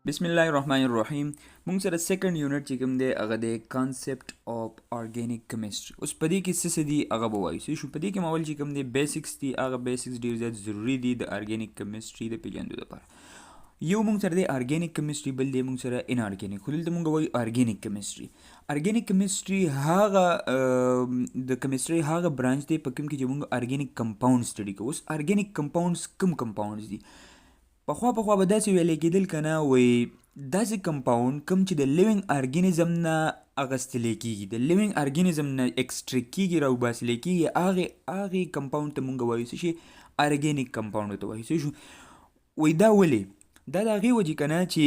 بسم الله الرحمن الرحیم. مونږ سره سیکنډ یونټ چې کوم دی هغه دی کانسپټ اف ارګینیک کیمستري. اوس په دې کې څه دي هغه به وایو. شو په دې کې مول چې کوم دی بیسکس دي، هغه بیسکس ډېر زیات ضروری دي د ارګینیک کیمستري د پیژندو لپاره. یو مونږ سره دی ارګینیک کیمستري، بل دی مونږ سره ان ارګینیک. خو دلته مونږ وایو ارګینیک کیمستري. ارګینیک کیمستري هغه د کیمستري هغه برانچ دی په کوم کې چې مونږ ارګینیک کمپاوند سټډي کوو. اوس ارګینیک کمپاوندز کوم کمپاوندز دي؟ پخوا به داسې ویلی کېدل که نه، وایي داسې کمپاوند کوم چې د لیوینګ ارګینزم نه اغستلی کېږي، د لیوینګ ارګینزم نه ایکسټریک کېږي، راوباسلی کېږي، هغې کمپاوند ته مونږ وایو څه شي؟ ارګینیک کمپاوند ورته وایو. څه شو؟ وایي دا ولې؟ دا د هغې وجې که نه چې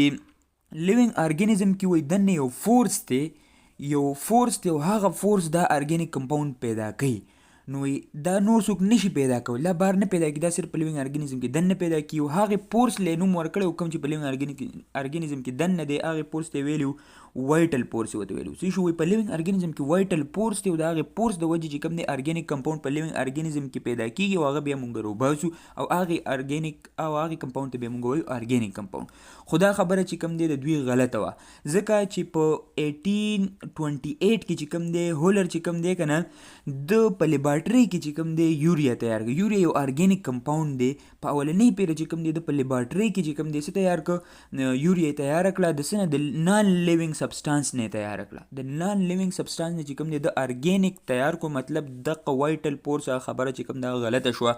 لیوینګ ارګینزم کې وایي دننه یو فورس دی او هغه فورس دا ارګینیک کمپاوند پیدا کوي. نو دا نور څوک نشي پیدا کولی، لا بار نه پیدا کړي، دا صرف په لیوینګ ارګینزم کې دننه پیدا کړي. او هغې فورس له نوم ورکړی و کوم چې په لیوینګ ارګینزم کې دننه دی، هغې فورس ته ویلي وایټل فورس ورته ویلي. څه شو؟ په لیوینګ ارګینزم کې وایټل فورس دی او د هغې فورس د وجې چې کوم دی ارګینیک کمپاوند په لیوینګ ارګینزم کې پیدا کېږي او هغه بیا مونږ راوباسو او هغې کمپاوند ته بیا مونږ وایو ارګینیک کمپاوند. خو دا خبره چې کوم دی د دوی غلطه وه، ځکه چې په 1828 کې چې کوم دی هولر چې کوم دی که نه، د په لیبارټرۍ کې چې کوم دی یوریا تیار کړه. یوریا یو ارګینیک کمپاوند دی. په اولنۍ پیره چې کوم دی د په لیبارټرۍ کې چې کوم دی څه تیار کړه؟ یوریا یې تیاره کړه. د څه نه؟ د نان لیوینګ سبسټانس نه یې تیاره کړه. د نان لیوینګ سبسټانس نه چې کوم دی د ارګینیک تیار کړو. مطلب دغه وایټل فورس خبره چې کوم دا غلطه شوه.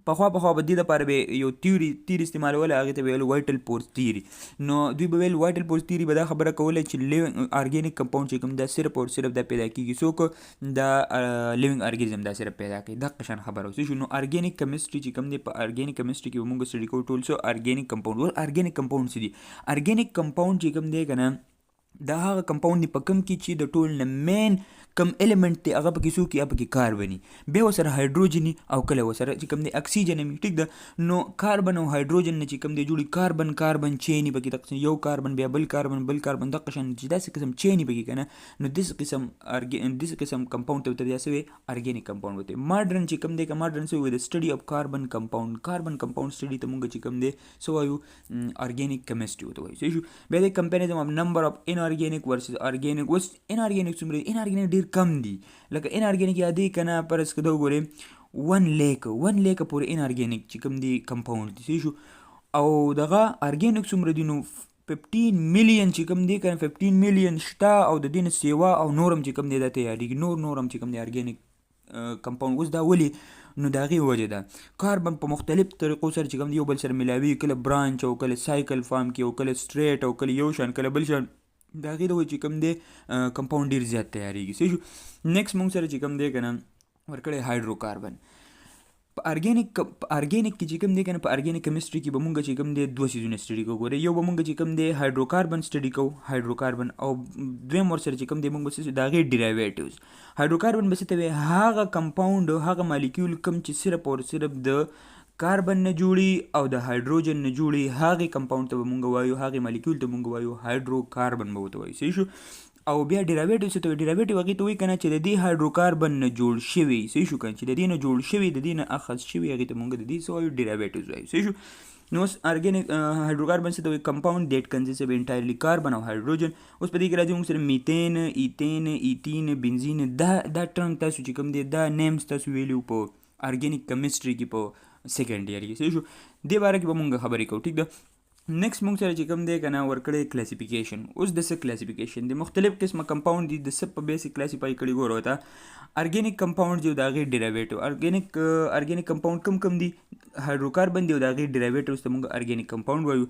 پخوا به دې دپاره به یو تیوري استعمالوله، هغې ته به ویل وایټل فورس تیوري. نو دوی به ویل وایټل فورس تیوري به دا خبره کوله چې لیوینګ ارګینیک کمپاوند چې کوم دا صرف او صرف دا پیدا کېږي څوک؟ دا لیوینګ ارګینزم دا صرف پیدا کوي. دغه شان خبره اوس شو. نو ارګینیک کیمستري چې کوم دی، په ارګینیک کیمستري کې به مونږ سټډي کوو ټول څه ارګینیک کمپاوند. ارګینیک کمپاوند څه دي؟ ارګینیک کمپاوند چې کوم دی که نه، دا هغه کمپاوند دی په کوم کې چې د ټول نه مین کم ایلیمنٹ دی هغه پکې څوک یا پکې کاربن بیا ورسره هایدروجن او کله ورسره چې کوم دی اکسیجن وي. ټیک ده؟ نو کاربن او هایدروجن نه چې کوم دی جوړي کاربن چین پکې تقسیم، یو کاربن بیا بل کاربن دغه شان چې داسې قسم چین پکې که نه، نو داسې قسم کمپاوند ته بیا څه وایي؟ ارګینیک کمپاوند ورته. ماډرن چې کوم دی که ماډرن څه وایي؟ د سټډي اف کاربن کمپاوند سټډي ته مونږ چې کوم دی څه وایو؟ ارګینیک کیمستري ورته وایو. صحیح شو؟ بیا د کمپیریزن اف نمبر اف ان ارګینیک ورسز ارګینیک. اوس ان ارګینیک څومره؟ ان ارګینیک ډېر کم دي. لکه ان ارګینیک یادې که نه، فرض که دا وګورئ 1 لیک پورې ان ارګینیک چې کوم دی کمپاوند دی. صحیح شو؟ او دغه ارګینیک څومره دي؟ نو 15 میلیون چې کوم دی که نه، 15 میلیون شته او د دې نه سیوا او نورم چې کوم دی دا تیارېږي. نورم چې کوم دی ارګینیک کمپاوند. اوس دا ولې؟ نو د هغې وجه ده کاربن په مختلف طریقو سره چې کوم دی یو بل سره ملاوي، کله برانچ او کله سایکل فارم کې، او کله سټریټ او کله یو شان کله بل شان. د هغې د وجې چې کوم دی کمپاوند ډېر زیات تیارېږي. صحیح شو؟ نیکسټ مونږ سره چې کوم دی که نه ورکړی هایدروکاربن. په ارګینیک کې چې کوم دی که نه، په ارګینیک کیمستري کې به مونږ چې کوم دی دوه څیزونه سټډي کوو. ګورئ، یو به مونږ چې کوم دی هایدروکاربن سټډي کوو، او دویم ورسره چې کوم دی مونږ د هغې ډیرایویټیوز. هایدروکاربن به څه ته وایي؟ هغه کمپاوند، هغه مالیکیول کوم چې صرف او صرف د کاربن نه جوړي او د هایدروجن نه جوړي، هغې کمپاوند ته به مونږ وایو، هغې مالیکیول ته مونږ وایو هایدروکاربن به ورته وایو. صحیح شو؟ او بیا ډیرایویټیو څه ته وایي؟ ډیرایویټیو هغې ته وایي که نه چې د دې هایدروکاربن نه جوړ شوي. صحیح شو که نه؟ چې د دې نه جوړ شوي، د دې نه اخذ شوي، هغې ته مونږ د دې څه وایو؟ ډیرایویټیوز وایو. صحیح شو؟ نو اوس ارګینیک هایدروکاربن څه ته وایي؟ کمپاوند دیټ کنسیسټس اف انټایرلی کاربن او هایدروجن. اوس په دې کې راځي مونږ سره میتین، ایتین، بنزین. دا ټرنګ تاسو چې کوم دی دا نیمز تاسو ویلي په ارګینیک کیمستري کې په سیکنډ ایئر کې. صحیح شو؟ دې باره کې به مونږ خبرې کوو. ټیک ده؟ نیکسټ مونږ سره چې کوم دی که نه ورکړی کلاسیفیکیشن. اوس د څه کلاسیفیکیشن دی؟ مختلف قسمه کمپاوند دي، د څه په بیس کلاسیفای کړي. ګوره ورته ارګینیک کمپاوند دی او د هغې ډیرایویټیو. ارګینیک کمپاوند کوم دي؟ هایدروکاربن دی او د هغې ډیرایویټیوز ته مونږ ارګینیک کمپاوند وایو.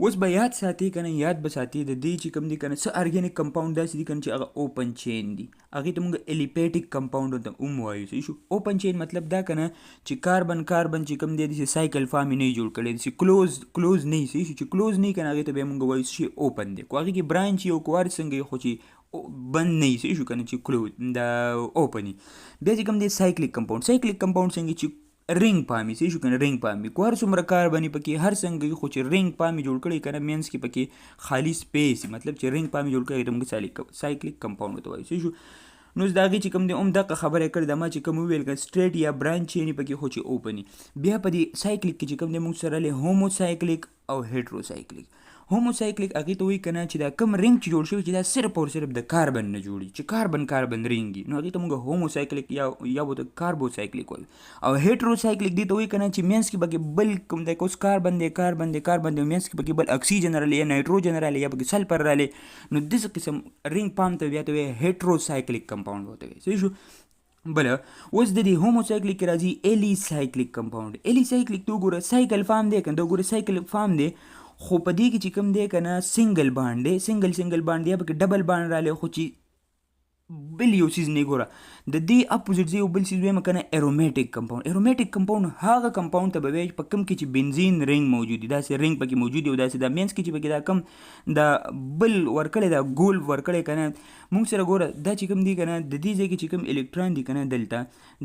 اوس به یاد ساتي که نه، یاد به ساتي د دې چې کوم دي که نه څه ارګینیک کمپاوند داسې دي که نه چې هغه اوپن چین دي، هغې ته مونږ الیپیټیک کمپاوند ورته هم وایو. صحیح شو؟ اوپن چین مطلب دا که نه چې کاربن چې کوم دی داسې سایکل فارم یې نه وي جوړ کړی، داسې کلوز نه وي. صحیح شو؟ چې کلوز نه وي که نه، هغې ته بیا مونږ وایو چې اوپن دی. خو هغې کې برانچ یو کوار څنګه خو چې بند نه وي. صحیح شو که نه؟ چې کلوز دا اوپن وي. بیا چې کوم دی سایکلیک کمپاوند څنګه چې رنګ پامي. صحیح شو که نه؟ رنګ پامي کو هر څومره کاربن پکې هر څنګه خو چې رنګ پامي جوړ کړی که نه، مینس کې پکې خالي سپیس، مطلب چې رنګ پامي جوړ کړی ته موږ سایکلیک کمپاوند ورته وایو. صحیح شو؟ نو د هغې چې کوم دی دغه خبره کړې ده ما چې کوم وویل که سټریټ یا برانچ چینې پکې خو چې اوپن وي. بیا په دې سایکلیک کې چې کوم دی موږ سره هومو سایکلیک او هیټرو سایکلیک. هوموسایکلیک هغې ته وایي که نه چې دا کوم رنګ چې جوړ شوی چې دا صرف او صرف د کاربن نه جوړي چې کاربن رنګ نو هغې ته موږ هوموسایکلیک یا به د کاربوسایکلیک وایو او هیټروسایکلیک دې ته وایي که نه چې منځ کې پکې بل کوم دی که اوس کاربن دی منځ کې پکې بل اکسیجن رالی یا نایټروجن رالی یا پکې سلفر رالی نو داسې قسم رنګ پام ته بیا ته وایي هیټروسایکلیک کمپاوند ورته وایي صحیح شو. بله اوس د دې هوموسایکلیک کې راځي ایلیسایکلیک کمپاوند. ایلیسایکلیک ته وګوره سایکل فارم دی که نه وګوره سایکل فارم دی خو په دې کې چې کوم دی که نه سنګل بانډ دی سنګل بانډ دی یا پکې ډبل بانډ رالی خو چې بل یو څیز نه ګوره د دې اپوزیټ یو بل څیز وایم که نه ارومیټک کمپاوند. ارومیټک کمپاوند هغه کمپاوند ته به وایي په کوم کې چې بنزین رنګ موجود دی داسې رنګ پکې موجود دی او داسې دا منځ کې چې پکې دا کوم دا بل ورکړی دا ګول ورکړی که نه موږ سره ګوره دا چې کوم دی که نه د دې ځای کې چې کوم الکترون دی که نه دلته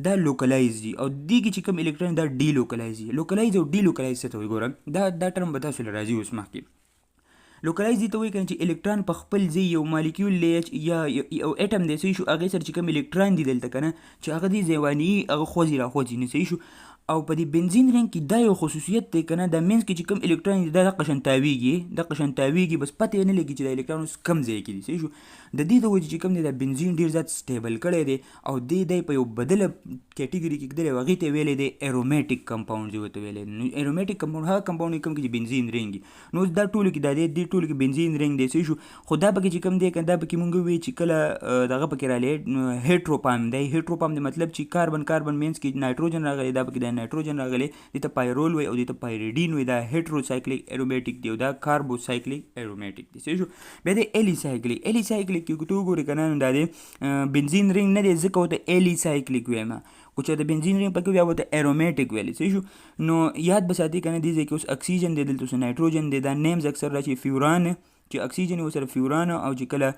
دا لوکلایز دي او دې کې چې کوم الکترون دا ډي لوکلایز دي. لوکلایز او ډي لوکلایز څه ته وایي ګوره دا ټرم به تاسو له راځي اوس مخکې. لوکلایز دي ته وایي که نه چې الکترون په خپل ځای یو مالیکیول دی یا یو اټم دی صحیح شو هغې سره چې کوم الکترون دي دلته که نه چې هغه دې ځایواني هغه خوځي راخوځي نه صحیح شو او په دې بنزین رنګ کې دا یو خصوصیت دی که نه دا منځ کې چې کوم الکترون دی دا دقه شان تاویږي بس پته یې نه لګي چې دا الکترون اوس کم ځای کې دي صحیح شو. د دې د وجې چې کوم دی دا بنزین ډېر زیات سټیبل کړی دی او دی په یو بدله کیټګري کې ږدلی او هغې ته ویلی دی ارومیټک کمپاوند دې ورته ویلی. نو ارومیټک کمپاوند هغه کمپاوند کوم کې چې بنزین رنګ وي نو دا ټولو کې دا دی دې ټولو کې بنزین رنګ دی صحیح شو خو دا پکې چې کوم دی که دا پکې مونږ ووایو چې کله دغه پکې رالی هیټروپام دی. هیټروپام دی مطلب چې کاربن منځ کې نایټروجن راغلی دا پکې دا نایټروجن راغلی دې ته پایرول وایي او دې ته پایریډین وایي دا هیټروسایکلیک ارومیټک دی او دا کاربوسایکلیک ارومیټک دی صحیح شو. بیا دی ایلیسایکلیک کې ته وګورې که نه دا دی بنزین رنګ نه دی ځکه ورته ایلیسایکلیک وایم خو چې د بنزین رنګ پکې بیا ورته ارومیټک ویلی صحیح شو. نو یاد به ساتي که نه دې ځای کې اوس اکسیجن دی دلته اوس نایټروجن دی دا نیمز اکثر راشي فیوران چې اکسیجن ورسره فیوران او چې کله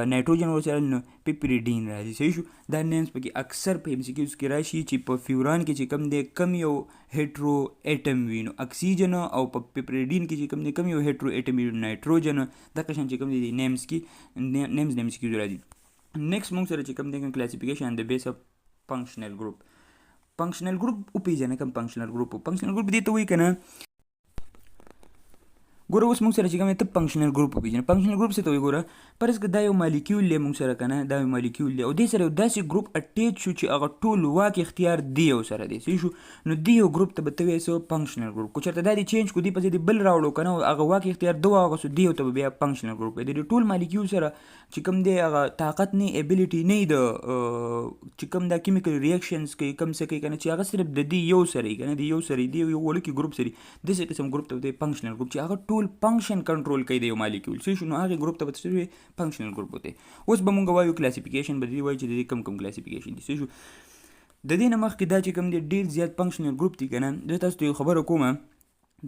نایټروجن ورسره نو پیپریډین راځي صحیح شو. دا نیمز پکې اکثر په MCQs کې راشي چې په فیوران کې چې کم دی کم یو هیټرو ایټم وي نو اکسیجن او په پیپریډین کې چې کم دی کم یو هیټرو ایټم وي نایټروجن دغه شان چې کم دی نیمز کې نیمز د MCQs راځي. نیکسټ موږ سره چې کم دی کلاسیفیکیشن د بیس اف فنکشنل ګروپ وپېژنه کوم فنکشنل ګروپ دې ته وایي که نه ګوره اوس موږ سره چې کوم ته فنکشنل ګروپ وپېژنه. فنکشنل ګروپ څه ته وایي ګوره فرض که دا یو مالیکیول دی موږ سره که نه دا یو مالیکیول دی او دې سره یو داسې ګروپ اټیچ شو چې هغه ټول واک اختیار دی یو سره دی صحیح شو. نو دی یو ګروپ ته به ته وایي څه فنکشنل ګروپ. کو چېرته دا دې چینج کړو دې په ځای دې بل راوړو که نه هغه واک اختیار ده واغوستو دی یو ته به بیا فنکشنل ګروپ وایي. د دې ټول مالیکیول سره چې کوم دی هغه طاقت نه ایبیلیټي نه د چې کوم دا کیمیکل ریاکشنز کوي کوم څه کوي که نه چې هغه صرف د دې یو سره یي که نه د یو سره دی یو وړوکی ګروپ سره داسې قسم ګروپ ته وایي فنکشنل ګروپ چې هغه ټول فنکشن کنټرول کوي د یو مالیکیول صحیح شو. نو هغې ګروپ ته به څه وایي فنکشنل ګروپ وته. اوس به مونږ وایو کلاسیفیکیشن به دې وایي چې د دې کوم کلاسیفیکیشن دي صحیح شو. د دې نه مخکې دا چې کوم دی ډېر زیات فنکشنل ګروپ دي که نه زه تاسو ته یو خبره کومه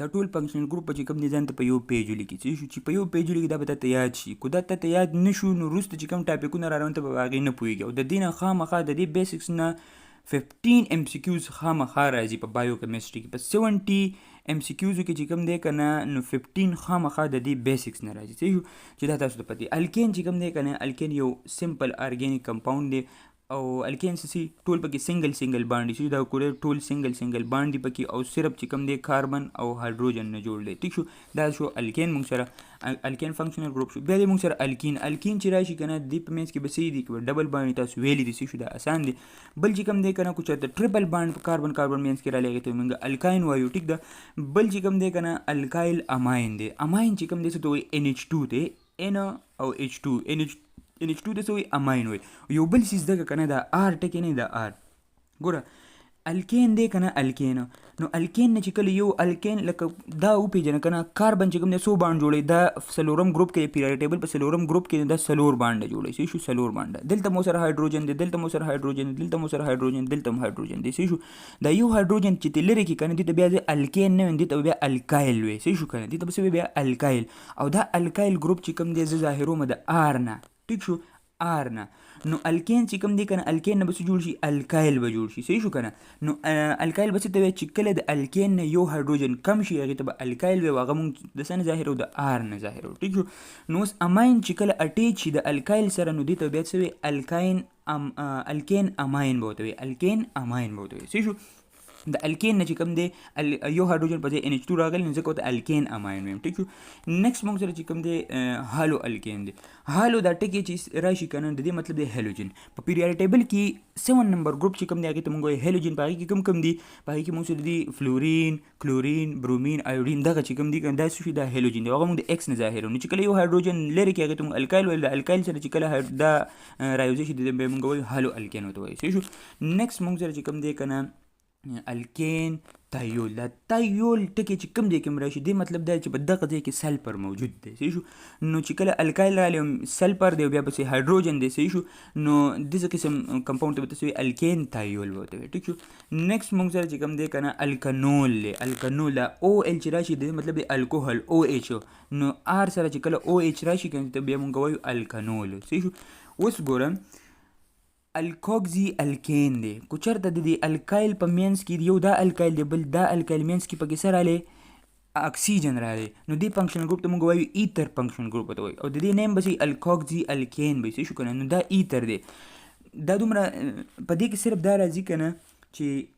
دا ټول فنکشنل ګروپ چې کوم دی ځان ته په یو پیج ولیکي چې په یو پیج ولیکي دا به ته یاد شي کو دا ته یاد نه شو نو وروسته چې کوم ټاپکونه را روان ته به هغې نه پوهېږي او د دې نه خامخا د دې بیسکس نه 15 MCQs خامخا راځي په بایو کیمسټري کې په 70 MCQs کې چې کوم دی که نه نو 15 خامخا د دې بیسکس نه راځي صحیح شو چې دا تاسو ته پتې. الکین چې کوم دی که نه الکین یو سمپل ارګینیک کمپاوند دی او الکین سي ټول پکې سنگل بانډ دي دا کور ټول سنگل بانډ دي پکې او صرف چې کوم دی کاربن او هایدروجن نه جوړ دی ٹھیک شو. دا شو الکین موږ سره الکین فنکشنل ګروپ شو. بیا دې موږ سره الکین چې راشي کنه د په منځ کې به سي دي کې ډبل بانډ تاسو ویلي دي شو دا آسان دي. بل چې کوم دی کنه کو چې ټریپل بانډ کاربن منځ کې را لګي ته موږ الکاین وایو ټیک ده. بل چې کوم دی کنه الکایل اماین دی. اماین چې کوم دی څه ته NH2 دی N او H2 NH2 د سوی اماین وي. یو بل سیز دغه کنه دا R ټکی نه دا R ګوره الکین دی کنه الکین نو الکین نه چې کله یو الکین لکه دا او پیژنه کنه کاربن چې کوم د سو باند جوړي دا سلورم ګروپ کې پیریډ ټیبل په سلورم ګروپ کې دا سلور باند جوړي شي سلور باند دلته مو سره هایدروجن دی دلته مو سره هایدروجن دلته مو سره هایدروجن دلته مو هایدروجن دی شي دا یو هایدروجن چې تلری کې کنه دته بیا الکین نه دی ته بیا الکایل وي شي کنه دته بیا الکایل او دا الکایل ګروپ چې کوم دی ظاهرو مده R نه ٹھیک شو R نه نو الکین چې کوم دی کنه الکین نه بس جوړ شي الکایل به جوړ شي صحیح شو کنه. نو الکایل بس ته چې کله د الکین نه یو هایدروجن کم شي هغه ته الکایل وي واغه مونږ د سن ظاهرو د R نه ظاهرو ٹھیک شو. نو اماین چې کله اټیچ شي د الکایل سره نو دی ته بیا څه الکین اماین بوته وي الکین اماین بوته وي صحیح شو. د الکین نه چې کوم دی یو هایدروجن په ځای NH2 راغلی نو ځکه ورته الکین اماین ویم. ټیک شو. نیکسټ موږ سره چې کوم دی هالو الکین دی. هالو دا ټکی چې راشي کنه د دې مطلب دی هالوجن. په پیریاډ ټیبل کې 7 نمبر ګروپ چې کوم دی هغه ته موږ هالوجن، په هغه کې کوم دی، په هغه کې موږ سره دی فلورین، کلورین، برومین، ایودین، دغه چې کوم دی دا څه شي دا هالوجن دی. هغه موږ د ایکس نه ظاهرو. نو چې کله یو هایدروجن لري کې هغه ته موږ الکایل ویل، د الکایل سره چې کله دا رایوزیشن دی به موږ وایو هالو الکین وته وایي. شو نیکسټ موږ سره چې کوم دی کنه الکین تایول. دا تایول ټکی چې کوم دی کې راشي دی مطلب دا چې په دغه ځای کې سلفر موجود دی. صحیح شو. نو چې کله الکایل راغلی سلفر دی بیا پسې هایدروجن دی. صحیح شو. نو دغه قسم کمپاوند ته وایي الکین تایول وته وایي. ټیک شو. نیکسټ موږ سره چې کوم دی کنه الکانول دی. الکانول او ال چې راشي دی مطلب دی الکوهول او ایچ. نو ار سره چې کله او ایچ راشي کنه بیا موږ وایو الکانول. صحیح شو. اوس ګورم الکوکزی الکین دی. کو چرته د دې الکایل په مینس کې یو دا الکایل دی بل دا الکایل مینس کې پکې سره رالی اکسیجن رالی، نو دې فنکشنل ګروپ ته موږ وایو ایتر فنکشنل ګروپ ته وایو، او د دې نیم به الکوکزی الکین به شو کنه. نو دا ایتر دی. دا دومره په دې کې صرف دا راځي کنه چې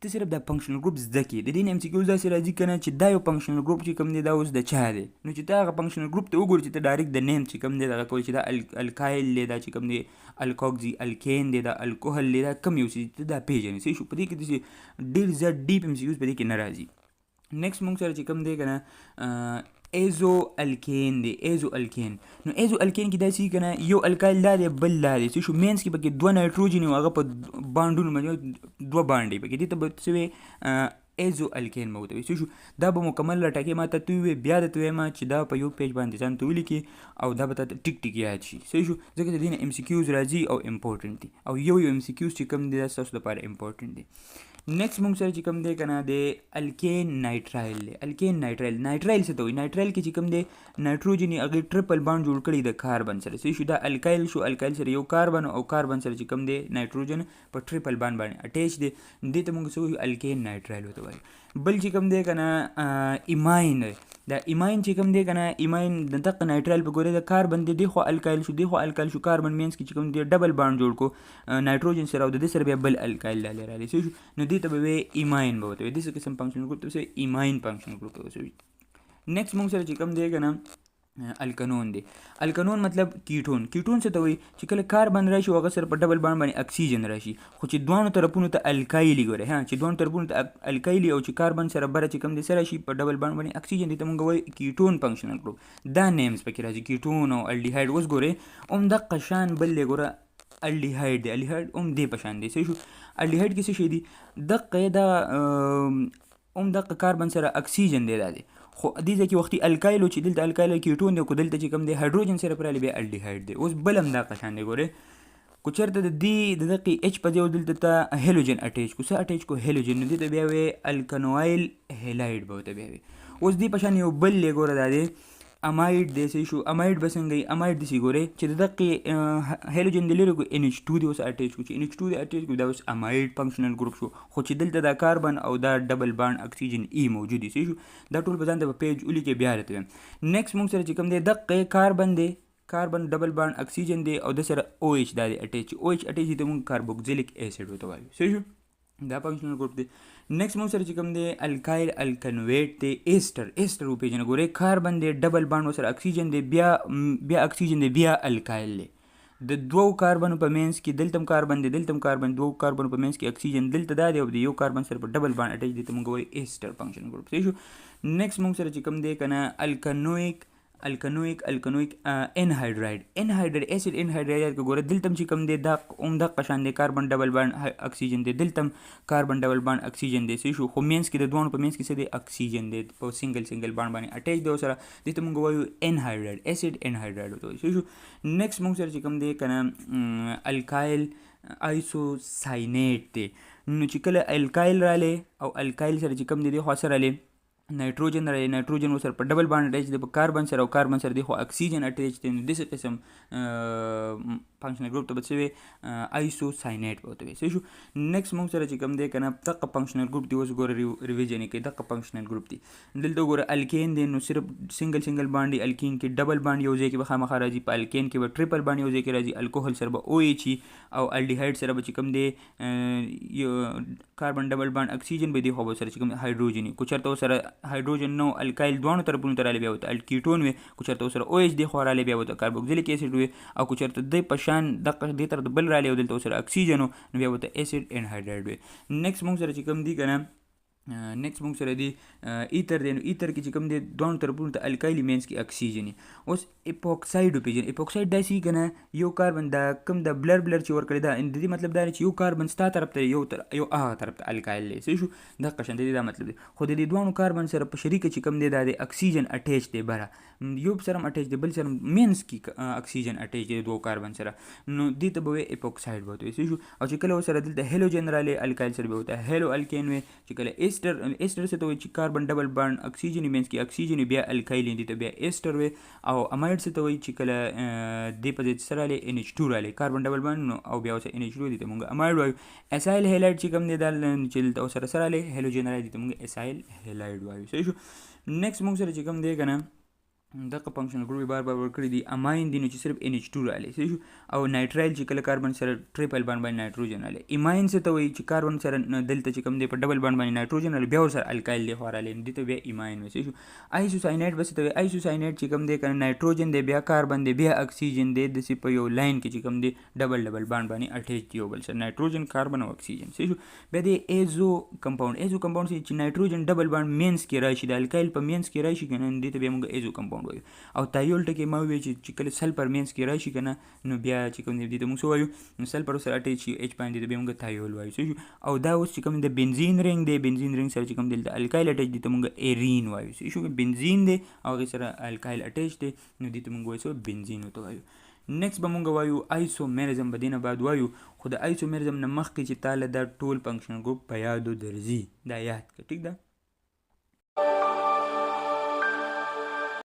ته صرف دا فنکشنل ګروپ زده کړې. د دې نه MCQ داسې راځي کنه چې دا یو فنکشنل ګروپ چې کوم دی دا اوس د چا دی. نو چې ته هغه فنکشنل ګروپ ته وګورې چې ته ډایرکټ د نیم چې کوم دی دغه کولی چې دا الکایل دی، دا چې کوم دی الکوکزی الکین دی، دا الکوهل دی، دا کوم یو څه ته دا پیژنې. صحیح شو. په دې کې داسې ډېر زیات ډیپ MCQs په دې کې نه راځي. نیکسټ موږ سره چې کوم دی کنه ایزو الکین دی. ایزو الکین. نو ایزو الکین کې داسې کنه یو الکایل دا دی بل دا دی. صحیح شو. مینس کې پکې 2 نایټروجن او هغه په بانډونو باندې 2 بانډ پکې دي ته به څه ایزو الکین مو ته وي. صحیح شو. دا به مکمل لټکې ما ته توی بیا د توی ما چې دا په یو پیج باندې ځان ته ولیکي او دا به ته ټیک ټیک یاد شي. صحیح شو. ځکه د دې نه MCQs راځي او امپورټنت دي، او یو MCQs چې کوم دی دا تاسو لپاره امپورټنت دي. نیکسټ موږ سره چې کوم دی کنه د الکین نایټرایل دی. الکین نایټرایل. نایټرایل څه ته وایي؟ نایټرایل کې چې کوم دی نایټروجن هغه ټریپل بانډ جوړ کړي د کاربن سره. صحیح شو. دا الکایل شو. الکایل سره یو کاربن او کاربن سره چې کوم دی نایټروجن په ټریپل بانډ باندې اٹیچ دی. دې ته موږ څه وایو؟ الکین نایټرایل وته وایي. بل چې کوم دی کنه ایماین. دا ایماین چې کوم دی کنه ایماین د دغه نایټرایل په ګوره د کاربن دی خو الکایل شو، دی خو الکایل شو، کاربن مینس کې چې کوم دی ډبل بانډ جوړ کو نایټروجن سره او د دې سره بیا بل الکایل لاله رالی. صحیح شو. نو دې ته به ایماین به وته وي. دې څه قسم فنکشنل ګروپ ته وایي؟ ایماین فنکشنل ګروپ ته وایي. نیکسټ موږ سره چې کوم دی کنه الکانون دی. الکانون مطلب کیټون. کیټون څه ته وایي؟ چې کله کاربن راشي هغه سره په ډبل بانډ باندې اکسیجن راشي، خو چې دوانو طرفونو ته الکایلی ګوره چې دوانو طرفونو ته الکایلی او چې کاربن سره بره چې کوم دی سره شي په ډبل بانډ باندې اکسیجن، دي ته موږ وایو کیټون فنکشنل ګروپ. دا نیمز پکې راځي کیټون او الډیهایډ. اوس ګوره دغه شان بل دی ګوره الډیهایډ دی. الډیهایډ دې په شان دی. صحیح شو. الډیهایډ کې څه شی دی؟ دغه دا دغه کاربن سره اکسیجن دی دا دی، خو دې ځکه وختي الکایل چې دلته الکایل کیټون دی، کو دلته چې کوم دی هایدروجن سره پرالی بیا الډیهایډ دی. اوس بل هم دا قشان دی ګوره کو چرته د دې د دقیق اچ په ځای دلته ته هیلوجن اٹیچ کو څه اٹیچ کو هیلوجن، نو دې ته بیا وی الکانوایل هیلایډ به ته بیا وی. اوس دې په شان یو بل ګوره دا دی امایډ دی. صحیح شو. امایډ به څنګه امایډ دې ګوره چې د دقیق هیلوجن دی لري کو NH2 دی اوس اٹیچ کو چې NH2 دی اٹیچ کو دا اوس امایډ فنکشنل ګروپ شو، خو چې دلته دا کاربن او دا ډبل بانډ اکسیجن ای موجود دی. صحیح شو. دا ټول په ځان ته په پیج ولیکي بیا راته. نیکسټ موږ سره چې کوم دی دقیق کاربن دی، کاربن ډبل بانډ اکسیجن دی او د سره OH دا دی اٹیچ. OH اٹیچ ته موږ کاربوکسیلیک ایسډ وته وایو. صحیح شو. دا فنکشنل ګروپ دی. نیکسټ موږ سره چې کوم دی الکایل الکنویټ دی. ایسټر. ایسټر وپیژنه ګوره کاربن دی ډبل بانډ سره اکسیجن دی، بیا اکسیجن دی، بیا الکایل دی. د دوو کاربن په مینس کې دلته کاربن دی، دلته کاربن، دوو کاربن په مینس کې اکسیجن دلته دا دی او د یو کاربن سره په ډبل بانډ اٹیچ دی ته موږ وایو ایسټر فنکشنل ګروپ. صحیح شو. نیکسټ موږ سره چې کوم دی کنه الکنویک انهایډرایډ. انهایډرایډ اسید انهایډرایډ کو ګوره دلته چې کوم دی دا د قشان دی کاربن ډبل بانډ اکسیجن دی، دلته کاربن ډبل بانډ اکسیجن دی. صحیح شو. خو مینس کې د دوه په مینس کې څه دی اکسیجن دی په سنگل بانډ باندې اٹیچ دی سره، دې ته موږ وایو انهایډرایډ اسید انهایډرایډ وته. صحیح شو. نیکسټ موږ سره چې کوم دی کنه الکایل آیسوساینیټ دی. نو چې کله الکایل رالی او الکایل سره چې کوم دی خو سره رالی نایټروجن رالی، نایټروجن سره په ډبل بانډ اٹیچ دی په کاربن سره او کاربن سره دی خو اکسیجن اٹیچ دی. نو داسې قسم فنکشنل ګروپ ته به څه وي آیسوساینایډ به ورته وي. صحیح شو. نیکسټ موږ سره چې کوم دی که نه دغه فنکشنل ګروپ دی. اوس ګوره ریویژن یې کوي. دغه فنکشنل ګروپ دی دلته ګوره الکین دی نو صرف سنگل بانډ دی. الکین کې ډبل بانډ یو ځای کې به خامخا راځي. په الکین کې به ټریپل بانډ یو ځای کې راځي. الکوهول سره به او ایچ او الډیهایډ سره به چې کوم دی یو کاربن ډبل بانډ اکسیجن به دی خو به سره چې کوم هایدروجن کو چرته سره هایدروجن نو الکایل دوه طرفونو ته رالی بیا وته الکیټون وي. کو چرته سره او ایچ دی خو رالی بیا وته کاربوکسیلیک اسید وي. او کو چرته د پشان دغه د تر بل رالی دلته سره اکسیجن نو بیا وته اسید انهایډریټ وي. نیکسټ موږ سره چې کوم دی کنه نیکسټ موږ سره دی ایتر دی. نو ایتر کې چې کوم دی دوه طرفونو ته الکایل مینس کې اکسیجن. اوس اپوکساید وپیژن. اپوکساید داسې کنه یو کاربن دا کوم د بلر چې ور کړی دا د دې مطلب دا چې یو کاربن ستا طرف ته یو هغه طرف ته الکایل دی. صحیح شو. دا قشن دی دا مطلب دی. خو د دې دوه کاربن سره په شریک چې کوم دی دا د اکسیجن اٹیچ دی بره یو سره اٹیچ دی بل سره مینس کې اکسیجن اٹیچ دی دوه کاربن سره نو دې ته به اپوکساید وته. صحیح شو. او چې کله سره دلته هالوجن رالی الکایل سره به وته هالو الکین وي. چې کله ایسټر څه ته وایي چې کاربن ډبل بانډ اکسیجن مینس کې اکسیجن بیا الکایل دی ته بیا ایسټر وي. او امایډ څه ته وایي چې کله دې په دې سره رالی NH2 رالی کاربن ډبل بانډ او بیا اوس NH2 دی ته موږ امایډ وایو. اسایل هالایډ چې کوم دی دا چې دلته سره رالی هالوجن رالی دی ته موږ اسایل هالایډ وایو. صحیح شو. نیکسټ موږ سره چې کوم دی کنه دغه فنکشنل ګروپ بار ورکړي دي. اماین دي نو چې صرف NH2 رالی. صحیح شو. او نایټرایل چې کله کاربن سره ټریپل بانډ باندې نایټروجن رالی. ایماین څه ته وایي چې کاربن سره دلته چې کوم دی په ډبل بانډ باندې نایټروجن رالی بیا سره الکایل دی خو رالی دي ته بیا ایماین وایي. صحیح شو. آیسوساینایډ بس ته وایي. آیسوساینایډ چې کوم دی کنه نایټروجن دی بیا کاربن دی بیا اکسیجن دی د سی په یو لاین کې چې کوم دی ډبل بانډ باندې اٹیچ دی یو بل سره نایټروجن کاربن او اکسیجن. صحیح شو. بیا د ایزو کمپاوند چې نایټروجن ډبل بانډ مینس کې راشي د الکایل په مینس کې راشي کنه دي ته بیا موږ ایزو کمپاوند وایو. او تایول ټکی ما وی چې کله سلفر مینس کې راشي کنه نو بیا چې کوم دی ته موږ وایو سلفر سره اٹیچ شي اچ باندې بیا موږ تایول وایو. او دا اوس چې کوم د بنزین رنګ دی بنزین رنګ سره چې کوم دی الکایل اٹیچ دی ته موږ ایرین وایو. صحیح شو. بنزین دی او هغه سره الکایل اٹیچ دی نو دی ته موږ وایو بنزین وته وایو. نیکسټ به موږ وایو آیسومریزم به دینه بعد وایو. خو د آیسومریزم نه مخکې چې تاله دا ټول فنکشنل ګروپ په یادو درځي دا یاد کړه. ټیک ده.